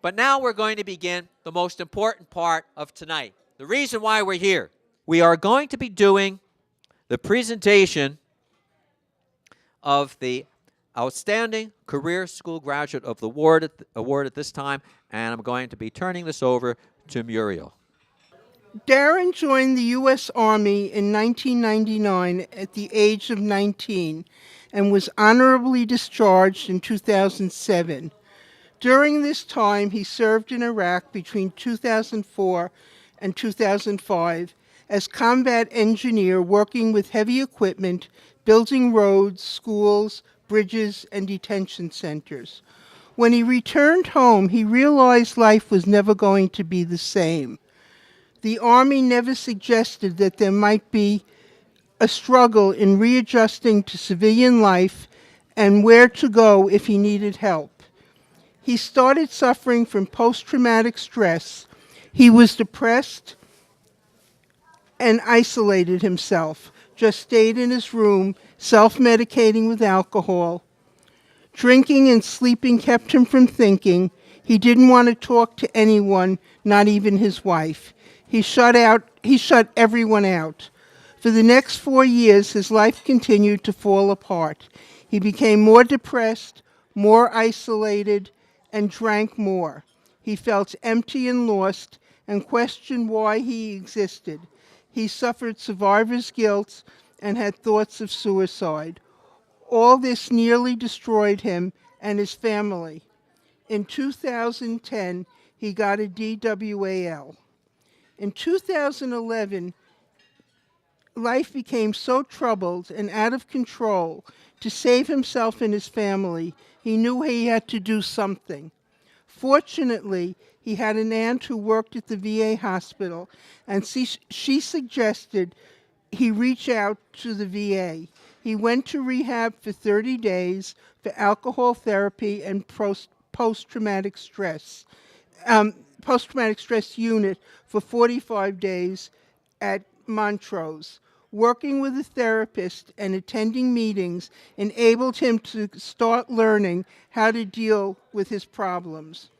But now we're going to begin the most important part of tonight. The reason why we're here. We are going to be doing the presentation of the Outstanding Career School Graduate of the Award at this time, and I'm going to be turning this over to Muriel. Darren joined the U.S. Army in 1999 at the age of 19 and was honorably discharged in 2007. During this time, he served in Iraq between 2004 and 2005 as combat engineer working with heavy equipment, building roads, schools, bridges, and detention centers. When he returned home, he realized life was never going to be the same. The Army never suggested that there might be a struggle in readjusting to civilian life and where to go if he needed help. He started suffering from post-traumatic stress. He was depressed and isolated himself, just stayed in his room, self-medicating with alcohol. Drinking and sleeping kept him from thinking. He didn't want to talk to anyone, not even his wife. He shut everyone out. For the next 4 years, his life continued to fall apart. He became more depressed, more isolated, and drank more. He felt empty and lost and questioned why he existed. He suffered survivor's guilt and had thoughts of suicide. All this nearly destroyed him and his family. In 2010, he got a DWAL. In 2011, life became so troubled and out of control. To save himself and his family, he knew he had to do something. Fortunately, he had an aunt who worked at the VA hospital, and she suggested he reach out to the VA. He went to rehab for 30 days for alcohol therapy and post-traumatic stress unit for 45 days at Montrose. Working with a therapist and attending meetings enabled him to start learning how to deal with his problems.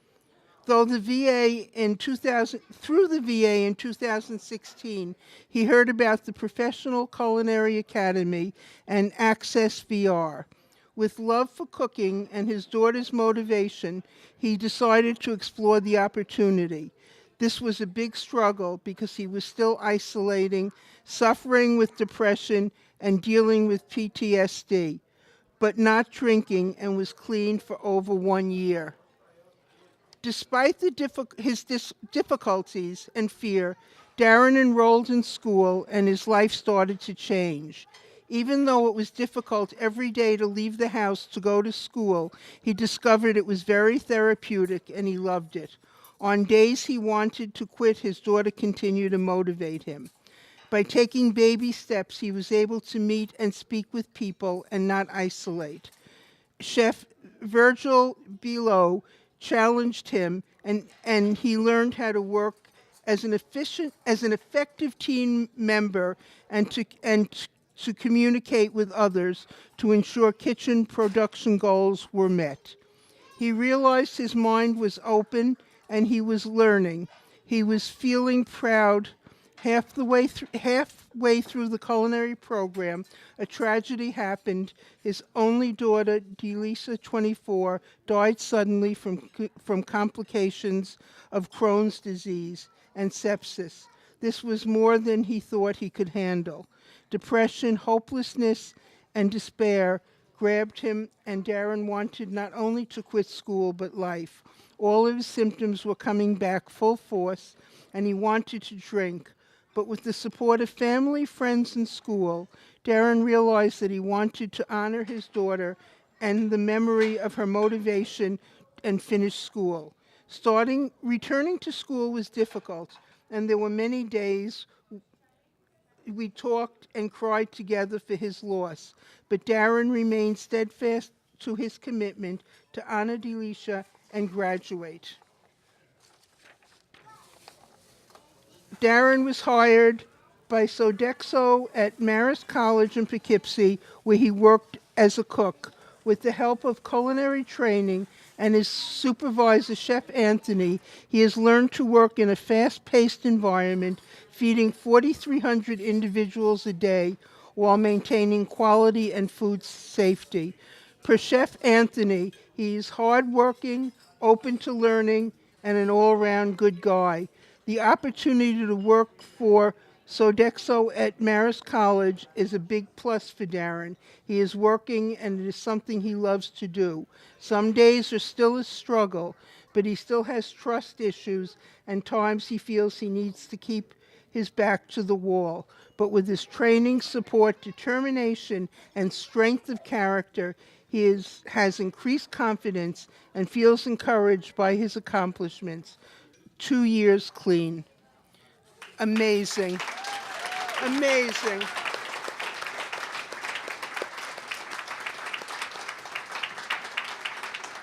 Through the VA in 2016, he heard about the Professional Culinary Academy and Access VR. With love for cooking and his daughter's motivation, he decided to explore the opportunity. This was a big struggle because he was still isolating, suffering with depression, and dealing with PTSD, but not drinking, and was clean for over 1 year. Despite his difficulties and fear, Darren enrolled in school and his life started to change. Even though it was difficult every day to leave the house to go to school, he discovered it was very therapeutic and he loved it. On days he wanted to quit, his daughter continued to motivate him. By taking baby steps, he was able to meet and speak with people and not isolate. Chef Virgil Below challenged him, and he learned how to work as an effective team member and to communicate with others to ensure kitchen production goals were met. He realized his mind was open and he was learning. He was feeling proud. Halfway through the culinary program, a tragedy happened. His only daughter, Delisa, 24, died suddenly from complications of Crohn's disease and sepsis. This was more than he thought he could handle. Depression, hopelessness, and despair grabbed him, and Darren wanted not only to quit school, but life. All of his symptoms were coming back full force, and he wanted to drink. But with the support of family, friends, and school, Darren realized that he wanted to honor his daughter and the memory of her motivation and finish school. Returning to school was difficult, and there were many days we talked and cried together for his loss. But Darren remained steadfast to his commitment to honor Delisha and graduate. Darren was hired by Sodexo at Marist College in Poughkeepsie, where he worked as a cook. With the help of culinary training and his supervisor, Chef Anthony, he has learned to work in a fast-paced environment, feeding 4,300 individuals a day while maintaining quality and food safety. Per Chef Anthony, he is hardworking, open to learning, and an all-around good guy. The opportunity to work for Sodexo at Marist College is a big plus for Darren. He is working and it is something he loves to do. Some days are still a struggle, but he still has trust issues and times he feels he needs to keep his back to the wall. But with his training, support, determination, and strength of character, has increased confidence and feels encouraged by his accomplishments. 2 years clean. Amazing. Amazing.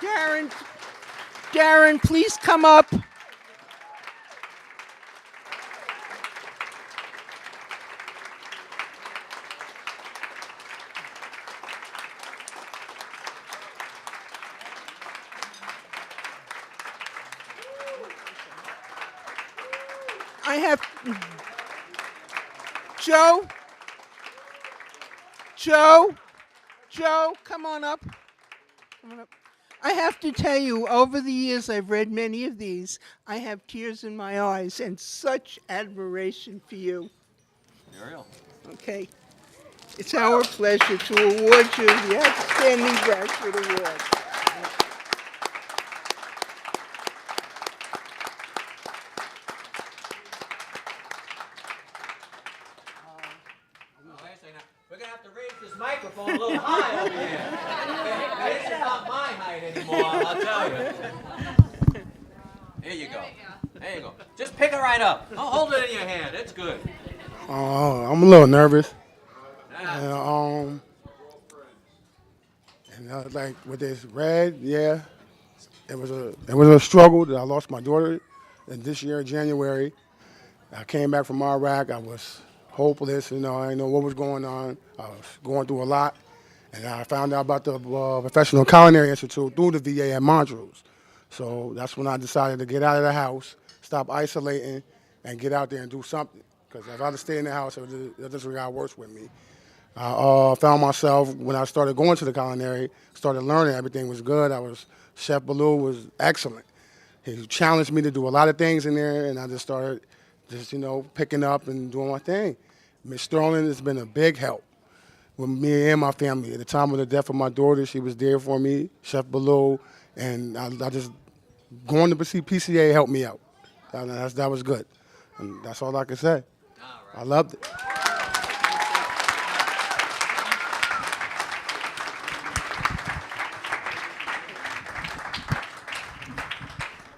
Darren, Darren, please come up. I have Joe, come on up. Come on up. I have to tell you, over the years I've read many of these. I have tears in my eyes and such admiration for you. Muriel. Okay. It's our pleasure to award you the Outstanding Graduate Award. We're going to have to raise this microphone a little high over here. This is not my height anymore, I'll tell you. Here you go. There you go. Just pick it right up. Don't hold it in your hand. It's good. I'm a little nervous. Yeah. Like with this red, yeah, it was a struggle that I lost my daughter this year in January. I came back from Iraq. I was hopeless. I didn't know what was going on. I was going through a lot, and I found out about the Professional Culinary Institute through the VA at Montrose. So that's when I decided to get out of the house, stop isolating, and get out there and do something. Because if I just stay in the house, it just got worse with me. I found myself, when I started going to the culinary, started learning, everything was good. Chef Ballou was excellent. He challenged me to do a lot of things in there, and I just started picking up and doing my thing. Miss Sterling has been a big help with me and my family. At the time of the death of my daughter, she was there for me, Chef Ballou, and I just, going to see PCA helped me out. That was good. And that's all I can say. I loved it.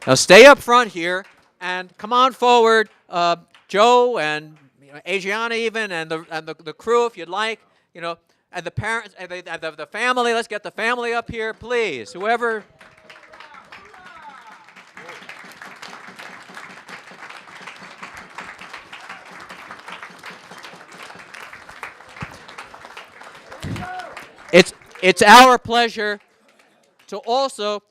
Now stay up front here and come on forward, Joe and Adriana even, and the crew if you'd like, and the parents and the family. Let's get the family up here, please. Whoever. It's our pleasure to also,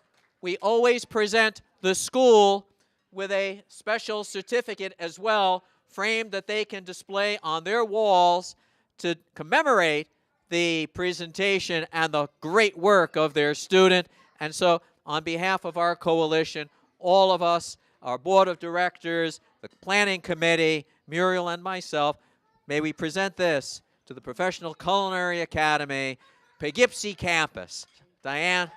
we always present the school with a special certificate as well, framed that they can display on their walls to commemorate the presentation and the great work of their student. And so on behalf of our coalition, all of us, our board of directors, the planning committee, Muriel and myself, may we present this to the Professional Culinary Academy, Poughkeepsie campus. Diane.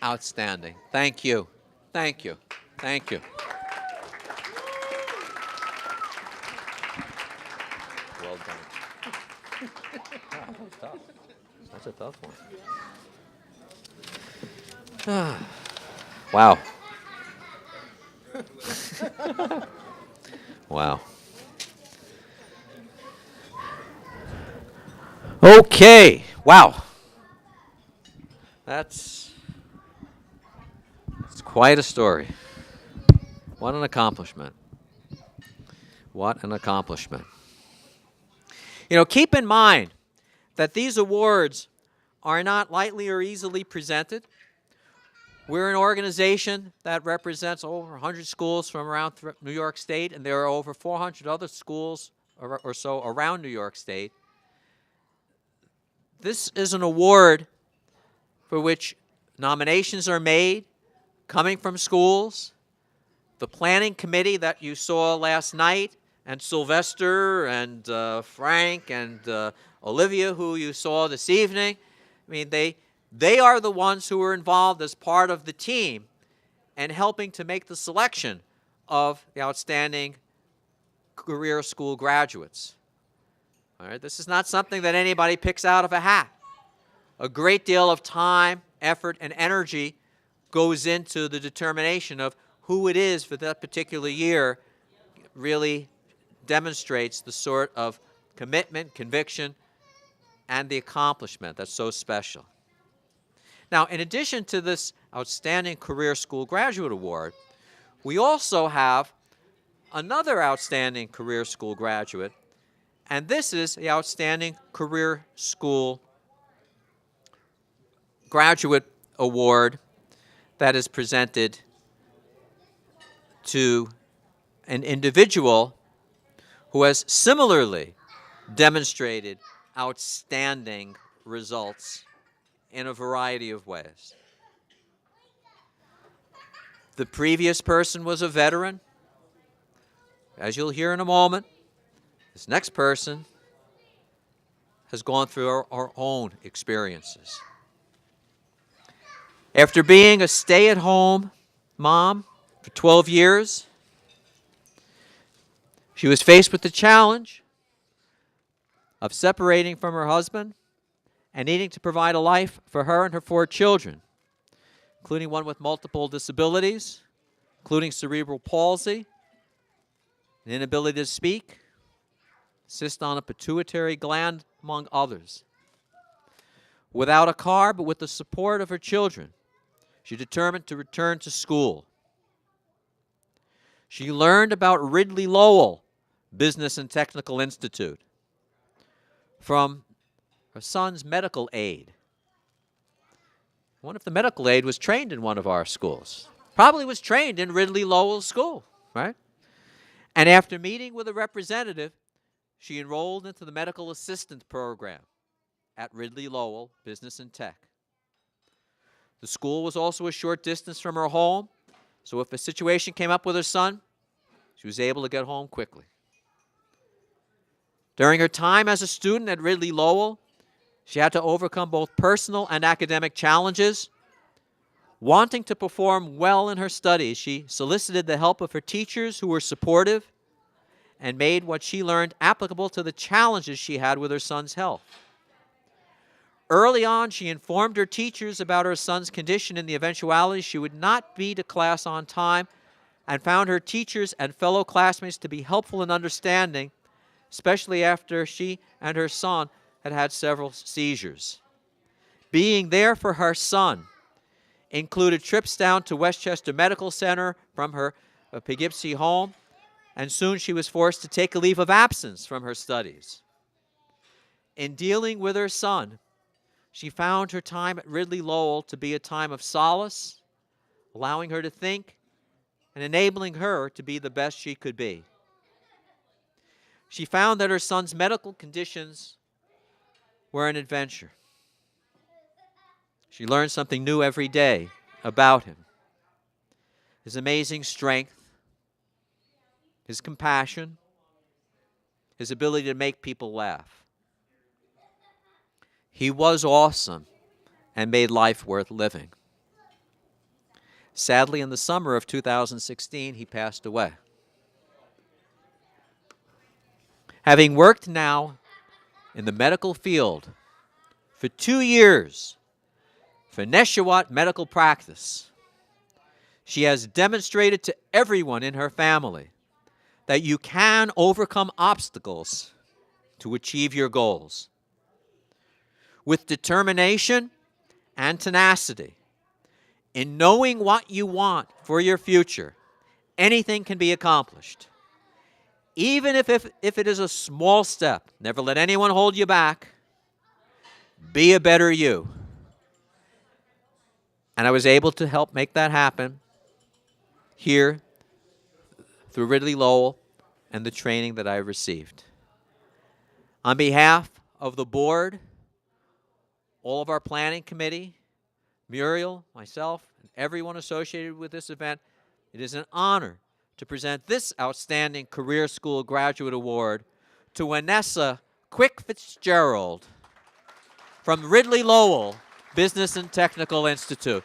Outstanding. Thank you. Thank you. Thank you. Well done. Wow, that was tough. That's a tough one. Wow. Wow. Okay. Wow. That's quite a story. What an accomplishment. What an accomplishment. Keep in mind that these awards are not lightly or easily presented. We're an organization that represents over 100 schools from around New York State, and there are over 400 other schools or so around New York State. This is an award for which nominations are made coming from schools. The planning committee that you saw last night, and Sylvester and Frank and Olivia, who you saw this evening, they are the ones who are involved as part of the team and helping to make the selection of the outstanding career school graduates. All right, this is not something that anybody picks out of a hat. A great deal of time, effort, and energy goes into the determination of who it is for that particular year. Really demonstrates the sort of commitment, conviction, and the accomplishment that's so special. Now, in addition to this Outstanding Career School Graduate Award, we also have another Outstanding Career School Graduate, and this is the Outstanding Career School Graduate Award that is presented to an individual who has similarly demonstrated outstanding results in a variety of ways. The previous person was a veteran. As you'll hear in a moment, this next person has gone through our own experiences. After being a stay-at-home mom for 12 years, she was faced with the challenge of separating from her husband and needing to provide a life for her and her 4 children, including one with multiple disabilities, including cerebral palsy, an inability to speak, cyst on a pituitary gland, among others. Without a car, but with the support of her children, she determined to return to school. She learned about Ridley Lowell Business and Technical Institute from her son's medical aide. What if the medical aide was trained in one of our schools? Probably was trained in Ridley Lowell School, right? And after meeting with a representative, she enrolled into the medical assistant program at Ridley Lowell Business and Tech. The school was also a short distance from her home, so if a situation came up with her son, she was able to get home quickly. During her time as a student at Ridley Lowell, she had to overcome both personal and academic challenges. Wanting to perform well in her studies, she solicited the help of her teachers who were supportive and made what she learned applicable to the challenges she had with her son's health. Early on, she informed her teachers about her son's condition and the eventuality she would not be to class on time, and found her teachers and fellow classmates to be helpful and understanding, especially after she and her son had had several seizures. Being there for her son included trips down to Westchester Medical Center from her Poughkeepsie home, and soon she was forced to take a leave of absence from her studies. In dealing with her son, she found her time at Ridley Lowell to be a time of solace, allowing her to think and enabling her to be the best she could be. She found that her son's medical conditions were an adventure. She learned something new every day about him. His amazing strength, his compassion, his ability to make people laugh. He was awesome and made life worth living. Sadly, in the summer of 2016, he passed away. Having worked now in the medical field for 2 years for Neshawat Medical Practice, she has demonstrated to everyone in her family that you can overcome obstacles to achieve your goals. With determination and tenacity, in knowing what you want for your future, anything can be accomplished. even if it is a small step, never let anyone hold you back. Be a better you. And I was able to help make that happen here through Ridley Lowell and the training that I received. On behalf of the board, all of our planning committee, Muriel, myself, and everyone associated with this event, it is an honor to present this Outstanding Career School Graduate Award to Vanessa Quick Fitzgerald from Ridley Lowell Business and Technical Institute.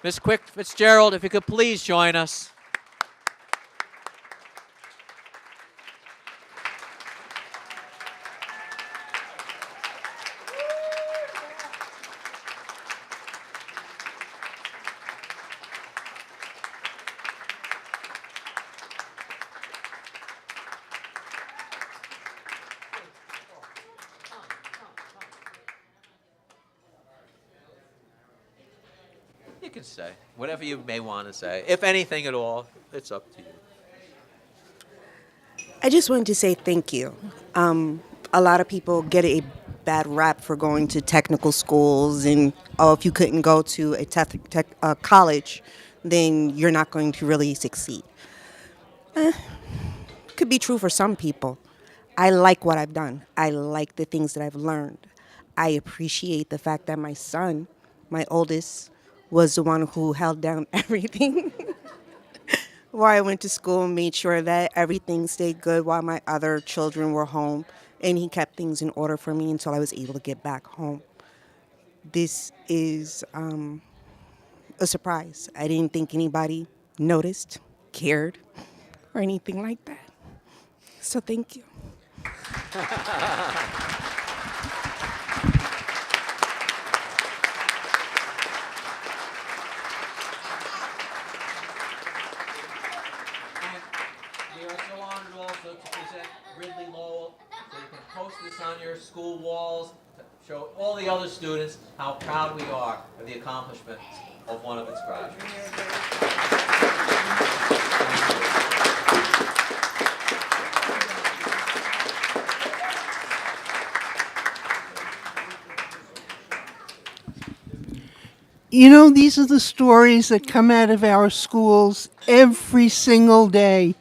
Ms. Quick Fitzgerald, if you could please join us. You can say whatever you may want to say. If anything at all, it's up to you. I just wanted to say thank you. A lot of people get a bad rap for going to technical schools, and if you couldn't go to a college, then you're not going to really succeed. Could be true for some people. I like what I've done. I like the things that I've learned. I appreciate the fact that my son, my oldest, was the one who held down everything while I went to school and made sure that everything stayed good while my other children were home. And he kept things in order for me until I was able to get back home. This is a surprise. I didn't think anybody noticed, cared, or anything like that. So thank you. We are so honored also to present Ridley Lowell, so you can post this on your school walls to show all the other students how proud we are of the accomplishments of one of its graduates. You know, these are the stories that come out of our schools every single day.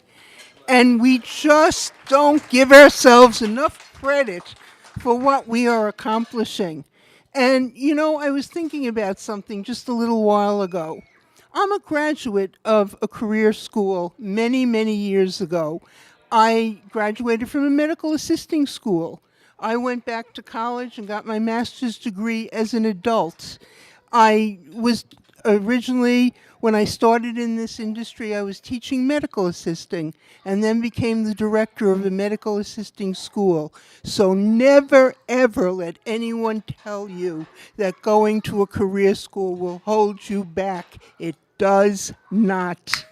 And we just don't give ourselves enough credit for what we are accomplishing. And, you know, I was thinking about something just a little while ago. I'm a graduate of a career school many, many years ago. I graduated from a medical assisting school. I went back to college and got my master's degree as an adult. I was originally, when I started in this industry, I was teaching medical assisting and then became the director of a medical assisting school. So never, ever let anyone tell you that going to a career school will hold you back. It does not.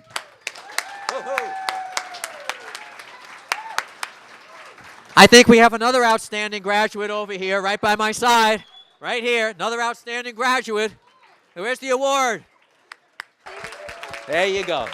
I think we have another outstanding graduate over here, right by my side. Right here, another outstanding graduate. Where's the award? There you go.